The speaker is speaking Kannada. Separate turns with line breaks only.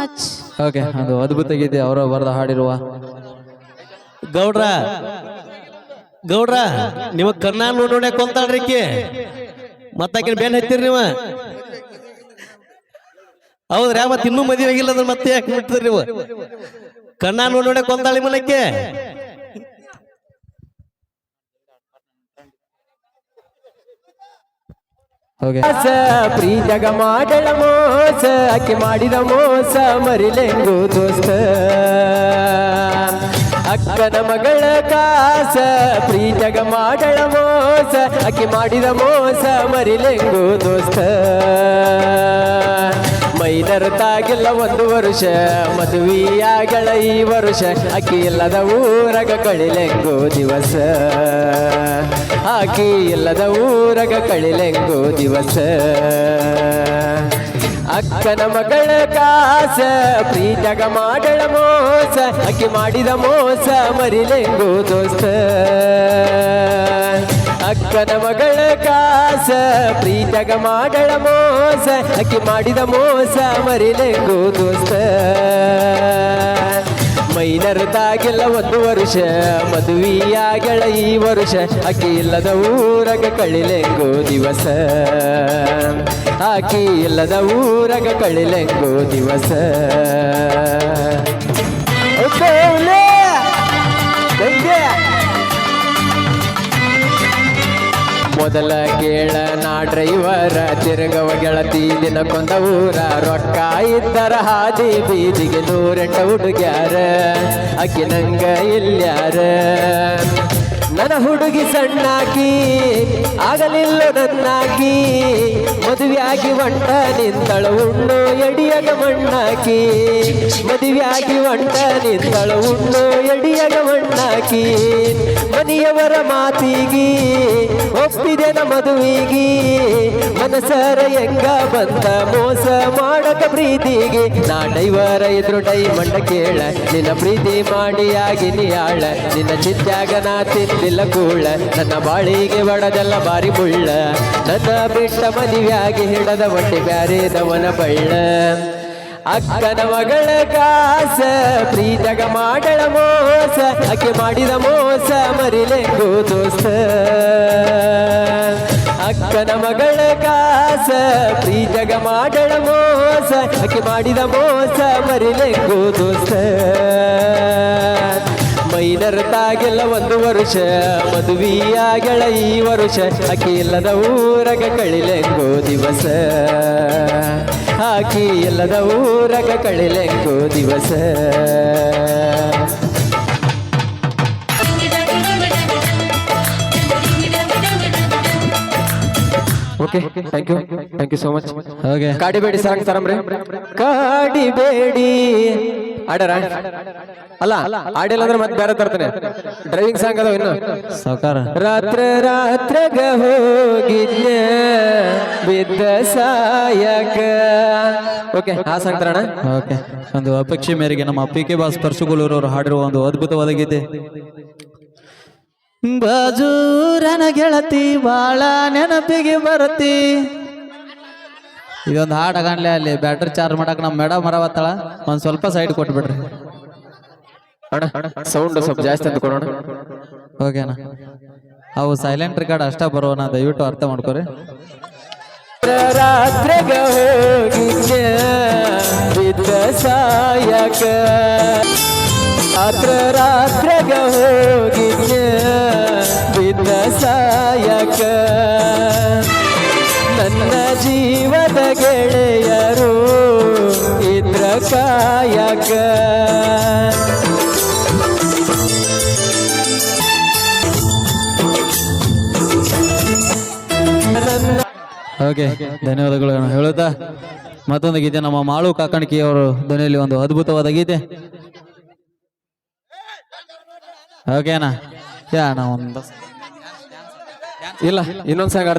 ಮಚ್.
ಓಕೆ, ಅದು ಅದ್ಭುತ ಗೀತೆ ಅವರ ಬರೆದ ಹಾಡಿರುವ
ಗೌಡ್ರ ಗೌಡ್ರ ನಿಮ್ಮ ಕರ್ಣ ನೋಡೋಣ ಕೊಂತಾಳ್ರಿಕಿ ಮತ್ತಾಕಿನ ಬೇನ್ ಹತ್ತೀರಿ ನೀವು. ಹೌದ್ರಾ? ಮತ್ತೆ ಇನ್ನೂ ಮದುವೆ ಆಗಿಲ್ಲ ಅಂದ್ರೆ ಮತ್ತೆ ಯಾಕೆ ಬಿಡ್ತೀರಿ ನೀವು? ಕಣ್ಣ ನೋಡೋಣ ಕೊಂತಾಳಿ ಮನಕ್ಕೆ
ಪ್ರೀತಗ ಮಾಡಳ ಮೋಸ ಅಕ್ಕಿ ಮಾಡಿದ ಮೋಸ ಮರಿಲೆಂಗು ದೋಸ್ತ ಅಕ್ಕನ ಮಗಳ ಕಾಸ ಪ್ರೀತಗ ಮಾಡಳ ಮೋಸ ಅಕ್ಕಿ ಮಾಡಿದ ಮೋಸ ಮರಿಲೆಂಗು ದೋಸ್ತ ಮೈನರ್ತಾಗಿಲ್ಲ ಒಂದು ವರುಷ ಮದುವೆಯಾಗಳ ಈ ವರುಷ ಅಕ್ಕಿ ಇಲ್ಲದ ಊರಗ ಕಳಿಲೆಂಗು ದಿವಸ ಆಕಿ ಇಲ್ಲದ ಊರಗ ಕಳಿಲೆಂಗು ದಿವಸ ಅಕ್ಕನ ಮಗಳ ಕಾಸ ಪ್ರೀತಗ ಮಾಡಳ ಮೋಸ ಅಕ್ಕಿ ಮಾಡಿದ ಮೋಸ ಮರಿಲೆಂಗು ದೋಸ್ತ ಅಕ್ಕನ ಮಗಳ ಕಾಸ ಪ್ರೀತಗ ಮಾಡಳ ಮೋಸ ಅಕ್ಕಿ ಮಾಡಿದ ಮೋಸ ಮರಿಲೆಂಗು ದೋಸ್ತ ಮೈನರ್ದಾಗೆಲ್ಲ ಒಂದು ವರುಷ ಮದುವೆಯಾಗಳ ಈ ವರುಷ ಅಕ್ಕಿ ಇಲ್ಲದ ಊರಗ ಕಳಿಲೆಂಗು ದಿವಸ ಆಕಿ ಇಲ್ಲದ ಊರಗ ಕಳಿಲೆಂಗು ದಿವಸ ಮೊದಲ ಕೇಳ ನಾ ಡ್ರೈವರ ತಿರುಗವ ಗೆಳತಿ ದಿನಕ್ಕೊಂದ ಊರ ರೊಕ್ಕ ಇದ್ದರ ಹಾದಿ ಬೀದಿಗೆ 108 ಹುಡುಗ್ಯಾರ ಅಕ್ಕಿ ನಂಗ ಇಲ್ಯಾರ ನನ್ನ ಹುಡುಗಿ ಸಣ್ಣಾಕಿ ಆಗಲಿಲ್ಲ ನನ್ನಾಕಿ ಮದುವೆಯಾಗಿ ಒಂಟ ನಿಂತಳ ಉಣ್ಣು ಎಡಿಯಗ ಮಣ್ಣಾಕಿ ಮದುವೆಯಾಗಿ ಒಂಟ ನಿಂತಳ ಉಣ್ಣು ಎಡಿಯಗ ಮಣ್ಣಾಕಿ ಮನೆಯವರ ಮಾತಿಗಿ ಒಪ್ಪಿದೆನ ಮದುವಿಗಿ ಮನಸರ ಹೆಂಗ ಬಂದ ಮೋಸ ಮಾಡಕ ಪ್ರೀತಿಗೆ ನಾ ಡೈವರ ಎದುರು ಡೈಮಂಡ ಕೇಳ ನಿನ್ನ ಪ್ರೀತಿ ಮಾಡಿ ಆಗಿನಿಯಾಳ ನಿನ್ನ ಚಿತ್ಯಾಗ ನಾ ತಿಂದಿಲ್ಲ ಕೂಳ ನನ್ನ ಬಾಳಿಗೆ ಬಡದೆಲ್ಲ ಬಾರಿ ಮುಳ್ಳ ನನ್ನ ಬಿಟ್ಟ ಮದುವೆಯಾಗಿ ಹಿಡದ ಒಟ್ಟಿ ಬ್ಯಾರೇದವನ ಬಳ್ಳ ಅಕ್ಕನ ಮಗಳ ಕಾಸ ಪ್ರೀತಗ ಮಾಡಳ ಮೋಸ ಅಕ್ಕಿ ಮಾಡಿದ ಮೋಸ ಮರಿಲೆಂಗು ದೋಸ್ತ ಅಕ್ಕನ ಮಗಳ ಕಾಸ ಪ್ರೀತಗ ಮಾಡಳ ಮೋಸ ಅಕ್ಕಿ ಮಾಡಿದ ಮೋಸ ಮರಿಲೆಂಗು ದೋಸ್ತ ಮೈನರ್ತಾಗೆಲ್ಲ ಒಂದು ವರುಷ ಮದುವೆಯಾಗಳ ಈ ವರುಷ ಅಕ್ಕಿ ಇಲ್ಲದ ಊರಗ ಕಳಿಲೆಂಗು ದಿವಸ ಆಕಿ ಇಲ್ಲದ ಊರಗ ಕಳಿಲೆಂಗು ದಿವಸ okay, thank you so much.
Okay,
ಕಾಡಿಬೇಡಿ ಸಾಂಗ್ ತರಮ್ರಿ. ಕಾಡಿಬೇಡಿ ಆಡರ ಅಲ್ಲ ಆಡಿಲ್ಲ ಅಂದ್ರೆ ಮತ್ತೆ ಬೇರೆ ತರ್ತಾನೆ. ಡ್ರೈವಿಂಗ್ ಸಾಂಗ್ ಅದಾವ ಇನ್ನು
ಸಾಕಾರ
ರಾತ್ರಗ ಹೋಗಿದ್ನ ಬಿದ್ದ ಸಾಯಕ. ಓಕೆ, ಆ ಸಾಂಗ್ ತರೋಣ.
ಓಕೆ, ಒಂದು ಅಪೇಕ್ಷೆ ಮೇರೆಗೆ ನಮ್ಮ PK ಬಾಸ್ ಪರಶುಗೋಲೂರು ಅವರು ಹಾಡಿರುವ ಒಂದು ಅದ್ಭುತವಾದ ಗೀತೆ. ಬಾಜೂರನ ಗೆಳತಿ ಬಾಳ ನೆನಪಿಗೆ ಬರತಿ. ಇದೊಂದು ಹಾಡು ಆಗನ್ಲೆ ಅಲ್ಲಿ ಬ್ಯಾಟ್ರಿ ಚಾರ್ಜ್ ಮಾಡಕ್ ನಮ್ಮ ಮೇಡಮ್ ಮರವತ್ತಳ, ಒಂದ್ ಸ್ವಲ್ಪ ಸೈಡ್ ಕೊಟ್ಬಿಡ್ರಿ
ಅಣ್ಣ. ಸೌಂಡ್ ಸ್ವಲ್ಪ ಜಾಸ್ತಿ ಅಂತ ಕೊಡೋಣ.
ಓಕೆನಾ? ಅವು ಸೈಲೆಂಟ್ ರೆಕಾರ್ಡ್ ಅಷ್ಟ ಬರೋಣ, ದಯವಿಟ್ಟು ಅರ್ಥ ಮಾಡ್ಕೊರಿ.
ರಾತ್ರಿಗ ಹೋಗಿದ್ದ ಬಿದ್ದ ಸಾಯಕ ರಾತ್ರಿಗ ಹೋಗಿದ್ದ ಬಿದ್ದ ಸಾಯಕ ನನ್ನ ಜೀವದ ಗೆಳೆಯರು ಇದ್ರ ಕಾಯಕ.
ಓಕೆ, ಧನ್ಯವಾದಗಳು ಹೇಳುತ್ತಾ ಮತ್ತೊಂದು ಗೀತೆ ನಮ್ಮ ಮಾಳು ಕಾಕಣಿಕಿ ಅವರು ಧ್ವನಿಯಲ್ಲಿ ಒಂದು ಅದ್ಭುತವಾದ ಗೀತೆ. ಓಕೆನಾ? ಯಾ ನಾ ಒಂದು
ಇಲ್ಲ ಇನ್ನೊಂದು ಸಾಂಗ್